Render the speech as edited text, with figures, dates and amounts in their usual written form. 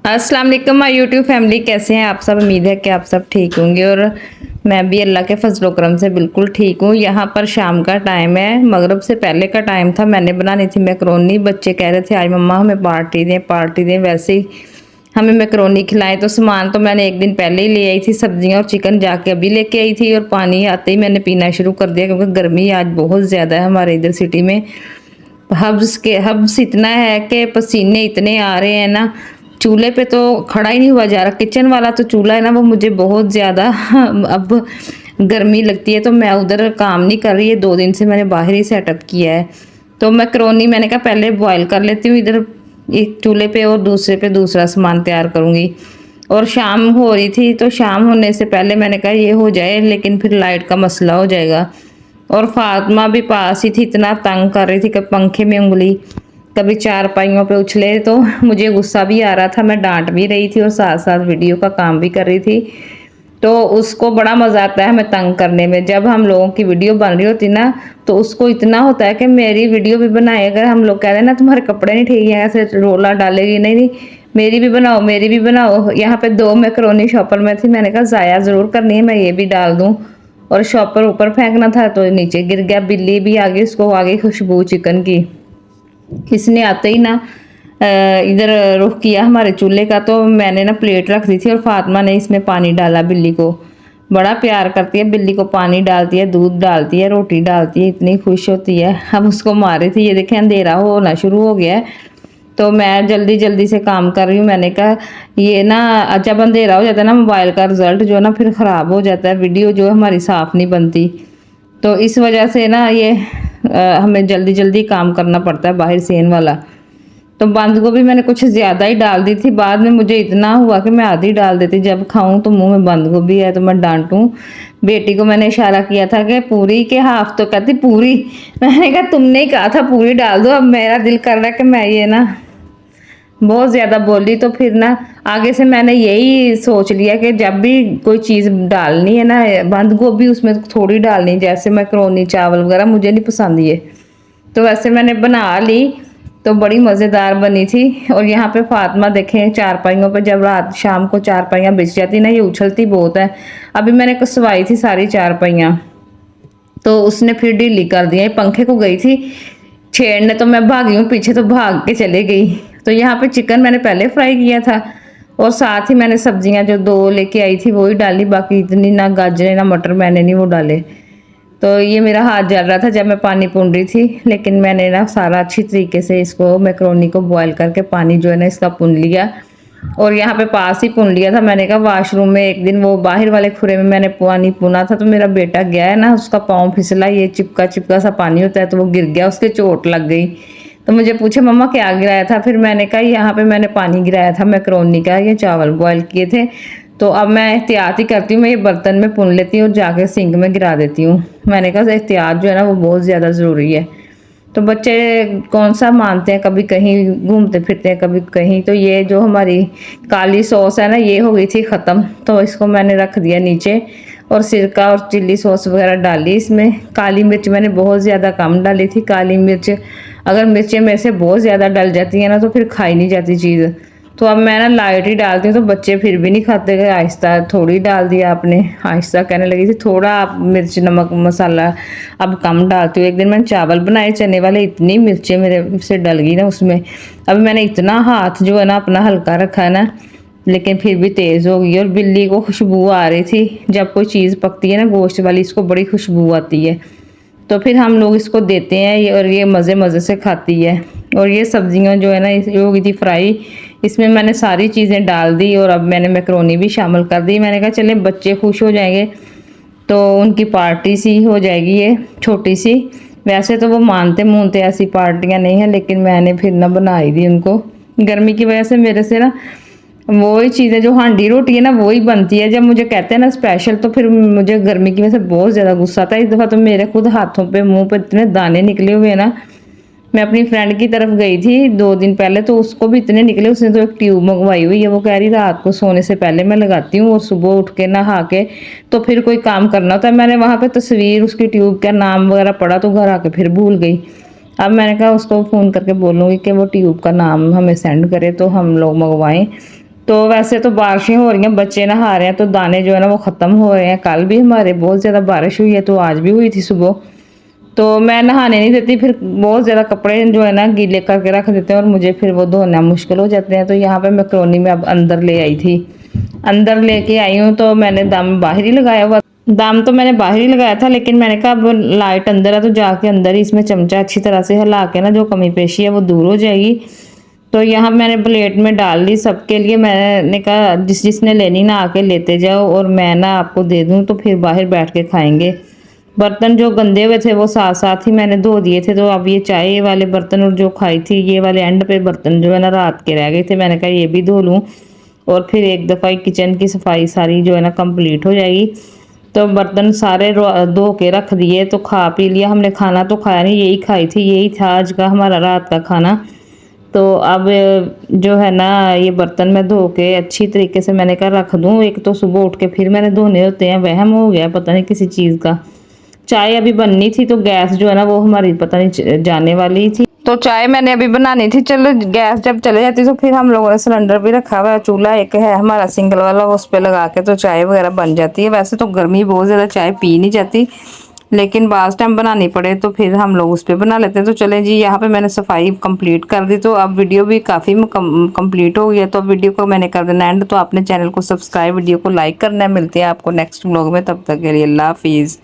अस्सलाम वालेकुम my YouTube family, कैसे हैं आप सब। उम्मीद है कि आप सब ठीक होंगे और मैं भी अल्लाह के फजल करम से बिल्कुल ठीक हूँ। यहाँ पर शाम का टाइम है, मगरिब से पहले का टाइम था। मैंने बनानी थी मैकरोनी। बच्चे कह रहे थे आज मम्मा हमें पार्टी दें। वैसे ही हमें मैकरोनी खिलाएं, तो सामान तो मैंने एक दिन पहले ही ले आई थी। सब्जियाँ और चिकन जाके अभी लेके आई थी और पानी आते ही मैंने पीना शुरू कर दिया, क्योंकि गर्मी आज बहुत ज़्यादा है हमारे इधर सिटी में। हब्स इतना है कि पसीने इतने आ रहे हैं ना, चूल्हे पे तो खड़ा ही नहीं हुआ जा रहा। किचन वाला तो चूल्हा है ना, वो मुझे बहुत ज़्यादा अब गर्मी लगती है, तो मैं उधर काम नहीं कर रही है। 2 दिन से मैंने बाहर ही सेटअप किया है। तो मैकरोनी मैंने कहा पहले बॉयल कर लेती हूँ इधर एक चूल्हे पे, और दूसरे पे दूसरा सामान तैयार करूँगी। और शाम हो रही थी, तो शाम होने से पहले मैंने कहा ये हो जाए, लेकिन फिर लाइट का मसला हो जाएगा। और फातिमा भी पास ही थी, इतना तंग कर रही थी कि पंखे में उंगली, कभी चारपाइयों पे उछले। तो मुझे गुस्सा भी आ रहा था, मैं डांट भी रही थी और साथ साथ वीडियो का काम भी कर रही थी। तो उसको बड़ा मज़ा आता है हमें तंग करने में। जब हम लोगों की वीडियो बन रही होती ना, तो उसको इतना होता है कि मेरी वीडियो भी बनाए। अगर हम लोग कह रहे हैं ना तुम्हारे कपड़े नहीं ठीक है, ऐसे रोला डालेगी, नहीं नहीं मेरी भी बनाओ, मेरी भी बनाओ। यहाँ पे 2 मैकरोनी शॉपर में थी, मैंने कहा ज़ाया ज़रूर करनी है, मैं ये भी डाल दूँ। और शॉपर ऊपर फेंकना था तो नीचे गिर गया। बिल्ली भी आ गई, उसको आ गई खुशबू चिकन की। इसने आते ही ना इधर रुख किया हमारे चूल्हे का। तो मैंने ना प्लेट रख दी थी और फातिमा ने इसमें पानी डाला। बिल्ली को बड़ा प्यार करती है, बिल्ली को पानी डालती है, दूध डालती है, रोटी डालती है, इतनी खुश होती है। अब उसको मारे थे, ये देखें अंधेरा होना शुरू हो गया है। तो मैं जल्दी जल्दी से काम कर रही हूँ। मैंने कहा ये ना जब अंधेरा हो जाता है ना, मोबाइल का रिजल्ट जो है ना फिर ख़राब हो जाता है, वीडियो जो है हमारी साफ़ नहीं बनती। तो इस वजह से ना ये हमें जल्दी जल्दी काम करना पड़ता है बाहर सेन वाला। तो बंद गोभी मैंने कुछ ज़्यादा ही डाल दी थी, बाद में मुझे इतना हुआ कि मैं आधी डाल देती। जब खाऊं तो मुंह में बंद गोभी है तो मैं डांटूं। बेटी को मैंने इशारा किया था कि पूरी के हाफ, तो कहती पूरी। मैंने कहा तुमने ही कहा था पूरी डाल दो, अब मेरा दिल कर रहा है कि मैं ये ना बहुत ज़्यादा बोली। तो फिर ना आगे से मैंने यही सोच लिया कि जब भी कोई चीज़ डालनी है ना, बंद गोभी उसमें थोड़ी डालनी। जैसे मैकरोनी चावल वगैरह मुझे नहीं पसंद ये, तो वैसे मैंने बना ली। तो बड़ी मज़ेदार बनी थी। और यहाँ पे फातिमा देखें चारपाइयों पे, जब रात शाम को चारपाइयाँ बिछ जाती ना, ये उछलती बहुत है। अभी मैंने कसवाई थी सारी चारपाइयाँ, तो उसने फिर ढीली कर दिया। पंखे को गई थी छेड़ने, तो मैं भागी हूँ पीछे, तो भाग के चले गई। तो यहाँ पे चिकन मैंने पहले फ्राई किया था, और साथ ही मैंने सब्जियां जो 2 लेके आई थी वही डाली। बाकी इतनी ना गाजरें ना मटर मैंने नहीं वो डाले। तो ये मेरा हाथ जल रहा था जब मैं पानी भून रही थी, लेकिन मैंने ना सारा अच्छी तरीके से इसको मैकरोनी को बॉयल करके पानी जो है ना इसका भून लिया। और यहाँ पे पास ही भून लिया था। मैंने कहा वाशरूम में एक दिन वो बाहर वाले खुरे में मैंने पानी भुना था, तो मेरा बेटा गया है ना, उसका पाँव फिसला, ये चिपका चिपका सा पानी होता है, तो वो गिर गया, उसके चोट लग गई। तो मुझे पूछे मम्मा क्या गिराया था, फिर मैंने कहा यहाँ पे मैंने पानी गिराया था मैकरोनी का, ये चावल बॉयल किए थे। तो अब मैं एहतियात ही करती हूँ, मैं ये बर्तन में पुन लेती हूँ और जाके सिंक में गिरा देती हूँ। मैंने कहा एहतियात जो है ना वो बहुत ज़्यादा ज़रूरी है। तो बच्चे कौन सा मानते हैं, कभी कहीं घूमते फिरते हैं, कभी कहीं। तो ये जो हमारी काली सॉस है ना, ये हो गई थी ख़त्म, तो इसको मैंने रख दिया नीचे। और सिरका और चिल्ली सॉस वगैरह डाली इसमें। काली मिर्च मैंने बहुत ज़्यादा कम डाली थी। काली मिर्च अगर मिर्चें मेरे से बहुत ज़्यादा डल जाती हैं ना, तो फिर खाई नहीं जाती चीज़। तो अब मैं ना लाइट ही डालती हूँ, तो बच्चे फिर भी नहीं खाते गए। आहिस्ता थोड़ी डाल दिया आपने, आहिस्ता कहने लगी थी थोड़ा आप मिर्च नमक मसाला अब कम डालती हूँ। एक दिन मैंने चावल बनाए चने वाले, इतनी मिर्चें मेरे से डल गई ना उसमें। अब मैंने इतना हाथ जो है ना अपना हल्का रखा है ना, लेकिन फिर भी तेज़ हो गई। और बिल्ली को खुशबू आ रही थी, जब कोई चीज़ पकती है ना गोश्त वाली, इसको बड़ी खुशबू आती है। तो फिर हम लोग इसको देते हैं और ये मज़े मज़े से खाती है। और ये सब्जियां जो है ना ये हो गई थी फ्राई, इसमें मैंने सारी चीज़ें डाल दी और अब मैंने मैकरोनी भी शामिल कर दी। मैंने कहा चले बच्चे खुश हो जाएंगे, तो उनकी पार्टी सी हो जाएगी ये छोटी सी। वैसे तो वो मानते मूनते ऐसी पार्टियां नहीं है, लेकिन मैंने फिर ना बना ही दी उनको। गर्मी की वजह से मेरे से ना वही चीज़ें जो हांडी रोटी है ना वही बनती है। जब मुझे कहते हैं ना स्पेशल, तो फिर मुझे गर्मी की वजह से बहुत ज़्यादा गुस्सा आता है। इस दफ़ा तो मेरे खुद हाथों पे मुंह पे इतने दाने निकले हुए हैं ना। मैं अपनी फ्रेंड की तरफ गई थी 2 दिन पहले, तो उसको भी इतने निकले। उसने तो एक ट्यूब मंगवाई हुई है, वो कह रही रात को सोने से पहले मैं लगाती हूँ और सुबह उठ के नहा के तो फिर कोई काम करना होता है। मैंने वहाँ पे तस्वीर उसकी ट्यूब का नाम वगैरह पढ़ा, तो घर आके फिर भूल गई। अब मैंने कहा उसको फ़ोन करके बोलूँगी कि वो ट्यूब का नाम हमें सेंड करे तो हम लोग मंगवाएँ। तो वैसे तो बारिशें हो रही हैं, बच्चे नहा रहे हैं, तो दाने जो है ना वो ख़त्म हो रहे हैं। कल भी हमारे बहुत ज़्यादा बारिश हुई है, तो आज भी हुई थी सुबह। तो मैं नहाने नहीं देती, फिर बहुत ज़्यादा कपड़े जो है ना गीले करके रख देते हैं और मुझे फिर वो धोना मुश्किल हो जाते हैं। तो यहाँ पे मैक्रोनी में अब अंदर ले आई थी, अंदर लेके आई हूँ। तो मैंने दम बाहर ही लगाया हुआ, दम तो मैंने बाहर ही लगाया था, लेकिन मैंने कहा अब लाइट अंदर है तो जाके अंदर ही इसमें चमचा अच्छी तरह से हिला के ना जो कमी पेशी है वो दूर हो जाएगी। तो यहाँ मैंने प्लेट में डाल ली सबके लिए। मैंने कहा जिसने लेनी ना आके लेते जाओ और मैं ना आपको दे दूँ, तो फिर बाहर बैठ के खाएंगे। बर्तन जो गंदे हुए थे वो साथ साथ ही मैंने धो दिए थे। तो अब ये चाय वाले बर्तन और जो खाई थी ये वाले एंड पे बर्तन जो है ना रात के रह गए थे, मैंने कहा ये भी धो लूँ और फिर एक दफ़ा किचन की सफाई सारी जो है ना कंप्लीट हो जाएगी। तो बर्तन सारे धो के रख दिए, तो खा पी लिया हमने। खाना तो खाया नहीं, यही खाई थी, यही था आज का हमारा रात का खाना। तो अब जो है ना ये बर्तन मैं धो के अच्छी तरीके से मैंने कहा रख दूँ। एक तो सुबह उठ के फिर मैंने धोने होते हैं, वहम हो गया पता नहीं किसी चीज़ का। चाय अभी बननी थी तो गैस जो है ना वो हमारी पता नहीं जाने वाली थी, तो चाय मैंने अभी बनानी थी। चलो गैस जब चले जाती तो फिर हम लोगों ने सिलेंडर भी रखा हुआ है, चूल्हा एक है हमारा सिंगल वाला, उस पर लगा के तो चाय वगैरह बन जाती है। वैसे तो गर्मी बहुत ज़्यादा, चाय पी नहीं जाती, लेकिन बाज़ टाइम बनानी पड़े तो फिर हम लोग उस पर बना लेते हैं। तो चलें जी, यहाँ पे मैंने सफाई कंप्लीट कर दी। तो अब वीडियो भी काफ़ी कंप्लीट हो गई है, तो अब वीडियो को मैंने कर देना एंड। तो आपने चैनल को सब्सक्राइब, वीडियो को लाइक करना है। मिलते हैं आपको नेक्स्ट व्लॉग में, तब तक के लिए अल्लाह हाफिज़।